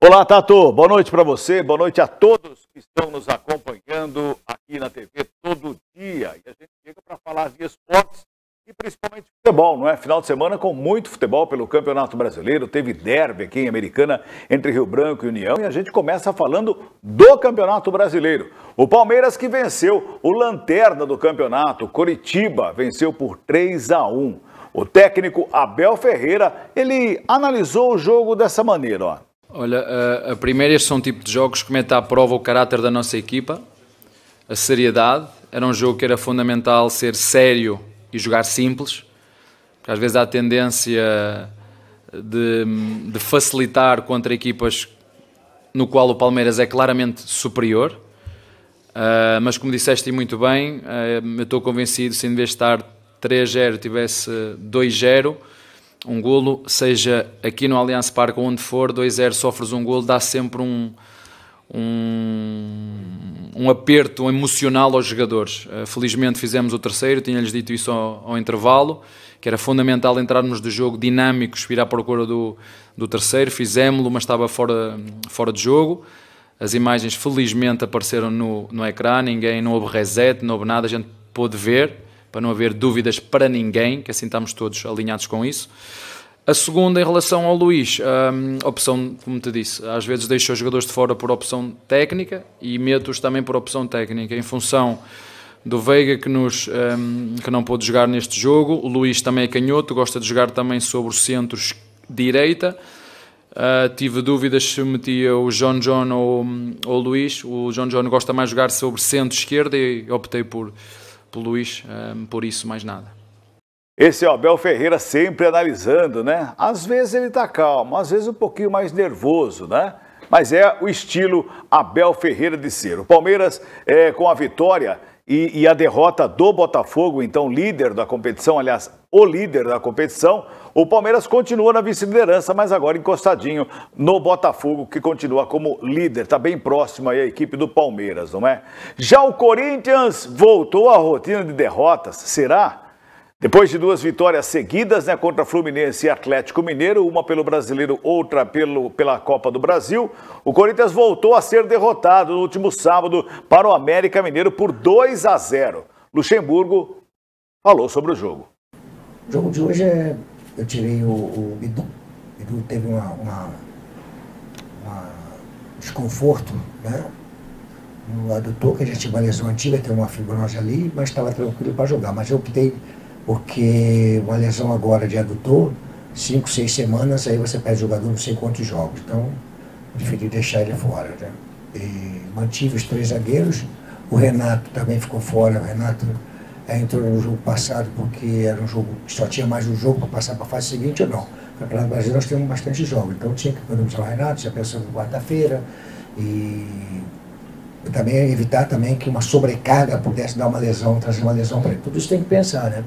Olá, Tato. Boa noite para você, boa noite a todos que estão nos acompanhando aqui na TV todo dia. E a gente chega para falar de esportes e principalmente futebol, não é? Final de semana com muito futebol pelo Campeonato Brasileiro. Teve derby aqui em Americana entre Rio Branco e União e a gente começa falando do Campeonato Brasileiro. O Palmeiras que venceu o lanterna do campeonato, Coritiba, venceu por 3-1. O técnico Abel Ferreira, ele analisou o jogo dessa maneira, ó. Olha, a primeira, este são um tipo de jogos que mete à prova o caráter da nossa equipa, a seriedade. Era um jogo que era fundamental ser sério e jogar simples, porque às vezes há a tendência de facilitar contra equipas no qual o Palmeiras é claramente superior. Mas como disseste muito bem, eu estou convencido, se em vez de estar 3-0 tivesse 2-0, um golo, seja aqui no Allianz Parque ou onde for, 2-0 sofres um golo, dá sempre um aperto emocional aos jogadores. Felizmente fizemos o terceiro, tinha-lhes dito isso ao intervalo, que era fundamental entrarmos do jogo dinâmicos, vir à procura do terceiro, fizemos-lo, mas estava fora de jogo. As imagens felizmente apareceram no ecrã, não houve reset, não houve nada, a gente pôde ver, para não haver dúvidas para ninguém, que assim estamos todos alinhados com isso. A segunda, em relação ao Luís, opção, como te disse, às vezes deixo os jogadores de fora por opção técnica e meto-os também por opção técnica, em função do Veiga que não pôde jogar neste jogo. O Luís também é canhoto, gosta de jogar também sobre o centro-direita. Tive dúvidas se metia o John ou o Luís. O John gosta mais de jogar sobre centro-esquerda e optei por Luís, por isso, mais nada. Esse é o Abel Ferreira sempre analisando, né? Às vezes ele tá calmo, às vezes um pouquinho mais nervoso, né? Mas é o estilo Abel Ferreira de ser. O Palmeiras, com a vitória e a derrota do Botafogo, então líder da competição, aliás, o líder da competição, o Palmeiras continua na vice-liderança, mas agora encostadinho no Botafogo, que continua como líder. Está bem próximo aí a equipe do Palmeiras, não é? Já o Corinthians voltou à rotina de derrotas, será? Depois de duas vitórias seguidas, né, contra Fluminense e Atlético Mineiro, uma pelo Brasileiro, outra pela Copa do Brasil, o Corinthians voltou a ser derrotado no último sábado para o América Mineiro por 2-0. Luxemburgo falou sobre o jogo. O jogo de hoje eu tirei o Bidu. O Bidu teve um desconforto, né? No adutor, que a gente tinha uma lesão antiga, tem uma fibrose ali, mas estava tranquilo para jogar. Mas eu optei porque uma lesão agora de adutor, 5, 6 semanas, aí você perde o jogador não sei quantos jogos. Então, preferi deixar ele fora, né? E mantive os 3 zagueiros. O Renato também ficou fora. O Renato entrou no jogo passado porque era um jogo que só tinha mais um jogo para passar para a fase seguinte ou não. No Campeonato Brasileiro nós temos bastante jogos, então tinha que economizar o Renato, já pensando em quarta-feira, e também evitar também que uma sobrecarga pudesse dar uma lesão, trazer uma lesão para ele. Tudo isso tem que pensar, né?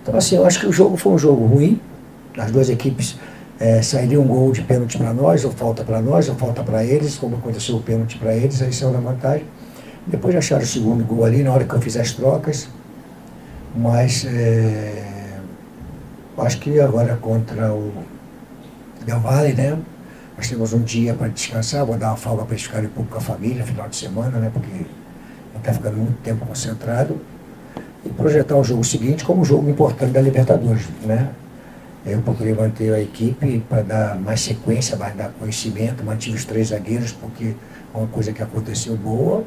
Então assim, eu acho que o jogo foi um jogo ruim, as duas equipes sairiam um gol de pênalti para nós, ou falta para nós, ou falta para eles, como aconteceu o pênalti para eles, aí saiu na vantagem. Depois acharam o segundo gol ali, na hora que eu fiz as trocas. Mas acho que agora contra o Del Valle, né? Nós temos um dia para descansar, vou dar uma folga para eles ficarem um pouco com a família, final de semana, né? Porque não está ficando muito tempo concentrado. E projetar o jogo seguinte como um jogo importante da Libertadores, né? Eu procurei manter a equipe para dar mais sequência, mais dar conhecimento, mantive os 3 zagueiros, porque é uma coisa que aconteceu boa,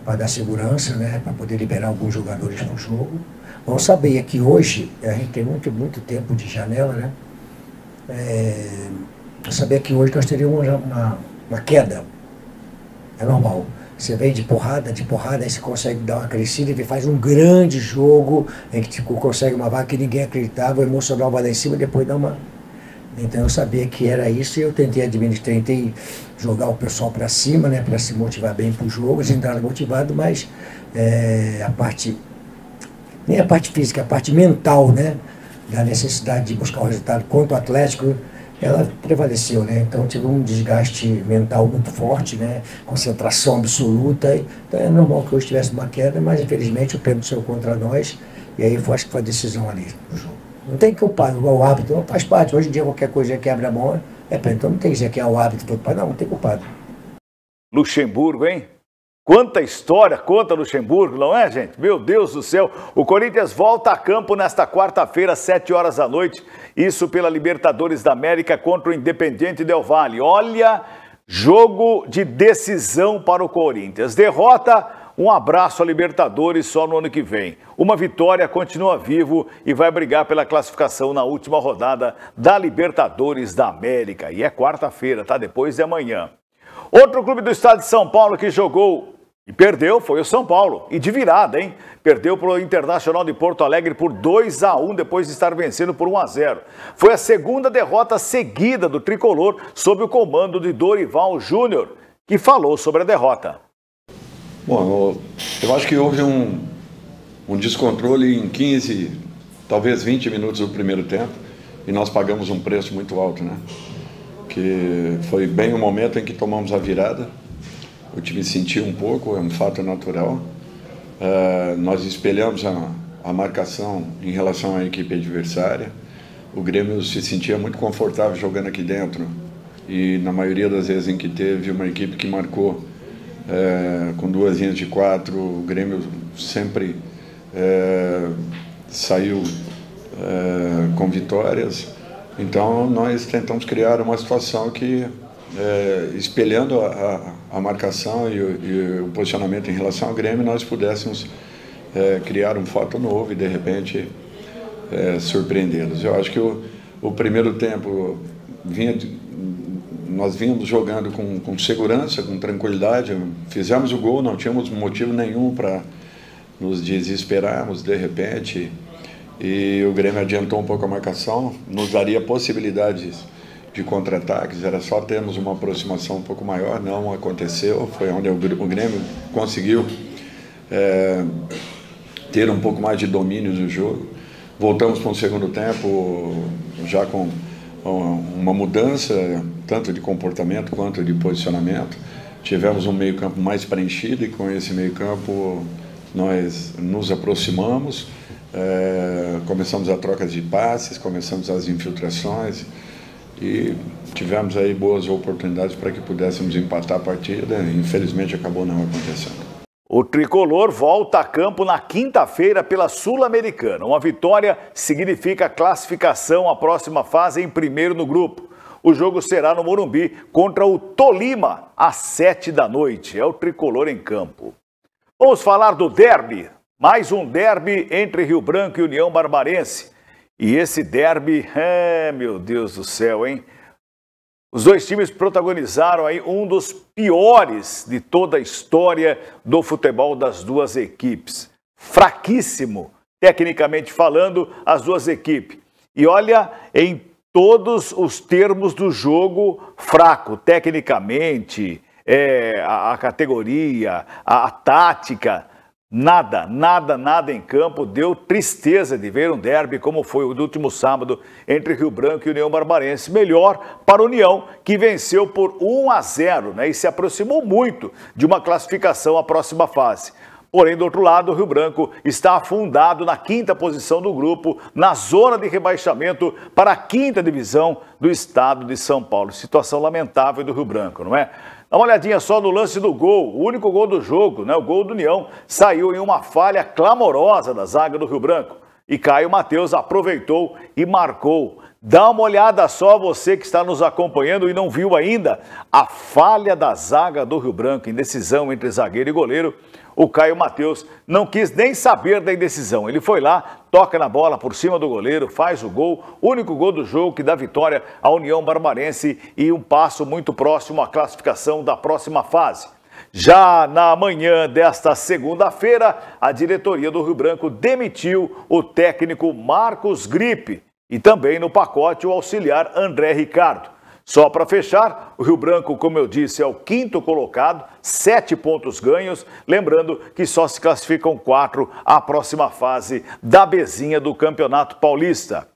para dar segurança, né, para poder liberar alguns jogadores no jogo. Vamos saber que hoje, a gente tem muito tempo de janela, né? Saber que hoje nós teríamos uma queda. É normal. Você vem de porrada, aí você consegue dar uma crescida e faz um grande jogo, em que tipo, consegue uma vaga que ninguém acreditava, o emocional vai lá em cima e depois dá uma... Então eu sabia que era isso e eu tentei administrar, tentei jogar o pessoal para cima, né, para se motivar bem para o jogo. Eles entraram motivados, mas nem a parte física, a parte mental, né, da necessidade de buscar o resultado contra o Atlético, ela prevaleceu, né? Então tive um desgaste mental muito forte, né, concentração absoluta. Então é normal que hoje tivesse uma queda, mas infelizmente o pênalti saiu contra nós e aí acho que foi a decisão ali no jogo. Não tem que culpar, o árbitro faz parte. Hoje em dia qualquer coisa quebra a mão, Então não tem que dizer que é o árbitro todo culpado, não tem culpado. Luxemburgo, hein? Quanta história conta Luxemburgo, não é, gente? Meu Deus do céu. O Corinthians volta a campo nesta quarta-feira, às 7 horas da noite. Isso pela Libertadores da América contra o Independiente Del Valle. Olha, jogo de decisão para o Corinthians. Derrota, um abraço à Libertadores só no ano que vem. Uma vitória, continua vivo e vai brigar pela classificação na última rodada da Libertadores da América. E é quarta-feira, tá? Depois de amanhã. Outro clube do estado de São Paulo que jogou e perdeu foi o São Paulo. E de virada, hein? Perdeu para o Internacional de Porto Alegre por 2-1 depois de estar vencendo por 1-0. Foi a segunda derrota seguida do tricolor sob o comando de Dorival Júnior, que falou sobre a derrota. Bom, eu acho que houve um descontrole em 15, talvez 20 minutos do primeiro tempo e nós pagamos um preço muito alto, né? Que foi bem o momento em que tomamos a virada. O time sentiu um pouco, é um fato natural. Nós espelhamos a marcação em relação à equipe adversária. O Grêmio se sentia muito confortável jogando aqui dentro e na maioria das vezes em que teve uma equipe que marcou com 2 linhas de 4, o Grêmio sempre saiu com vitórias. Então nós tentamos criar uma situação que, espelhando a marcação e o posicionamento em relação ao Grêmio, nós pudéssemos criar um fato novo e de repente surpreendê-los. Eu acho que o primeiro tempo nós vínhamos jogando com segurança, com tranquilidade, fizemos o gol, não tínhamos motivo nenhum para nos desesperarmos de repente. E o Grêmio adiantou um pouco a marcação, nos daria possibilidades de contra-ataques, era só termos uma aproximação um pouco maior, não aconteceu, foi onde o Grêmio conseguiu ter um pouco mais de domínio do jogo. Voltamos para um segundo tempo já com uma mudança, tanto de comportamento quanto de posicionamento. Tivemos um meio-campo mais preenchido e com esse meio-campo nós nos aproximamos. Começamos a troca de passes, começamos as infiltrações e tivemos aí boas oportunidades para que pudéssemos empatar a partida. Infelizmente acabou não acontecendo. O tricolor volta a campo na quinta-feira pela Sul-Americana. Uma vitória significa classificação à próxima fase em primeiro no grupo. O jogo será no Morumbi contra o Tolima às 7 da noite. É o tricolor em campo. Vamos falar do derby. Mais um derby entre Rio Branco e União Barbarense. E esse derby, meu Deus do céu, hein? Os dois times protagonizaram aí um dos piores de toda a história do futebol das duas equipes. Fraquíssimo, tecnicamente falando, as duas equipes. E olha, em todos os termos do jogo, fraco, tecnicamente, a categoria, a tática. Nada em campo. Deu tristeza de ver um derby como foi o do último sábado entre Rio Branco e União Barbarense. Melhor para a União, que venceu por 1-0, né, e se aproximou muito de uma classificação à próxima fase. Porém, do outro lado, o Rio Branco está afundado na 5ª posição do grupo, na zona de rebaixamento para a 5ª divisão do estado de São Paulo. Situação lamentável do Rio Branco, não é? Dá uma olhadinha só no lance do gol, o único gol do jogo, né? O gol do União saiu em uma falha clamorosa da zaga do Rio Branco. E Caio Mateus aproveitou e marcou. Dá uma olhada só, você que está nos acompanhando e não viu ainda, a falha da zaga do Rio Branco, indecisão entre zagueiro e goleiro. O Caio Mateus não quis nem saber da indecisão. Ele foi lá, toca na bola por cima do goleiro, faz o gol, único gol do jogo que dá vitória à União Barbarense e um passo muito próximo à classificação da próxima fase. Já na manhã desta segunda-feira, a diretoria do Rio Branco demitiu o técnico Marcos Gripe e também no pacote o auxiliar André Ricardo. Só para fechar, o Rio Branco, como eu disse, é o 5º colocado, 7 pontos ganhos. Lembrando que só se classificam 4 à próxima fase da Bezinha do Campeonato Paulista.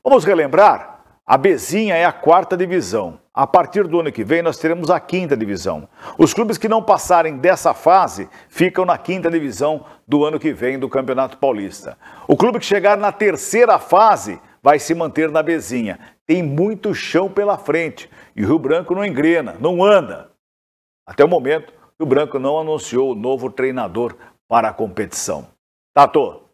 Vamos relembrar? A Bezinha é a 4ª divisão. A partir do ano que vem, nós teremos a 5ª divisão. Os clubes que não passarem dessa fase ficam na 5ª divisão do ano que vem do Campeonato Paulista. O clube que chegar na 3ª fase vai se manter na Bezinha. tem muito chão pela frente e o Rio Branco não engrena, não anda. Até o momento, o Rio Branco não anunciou o novo treinador para a competição. Tato.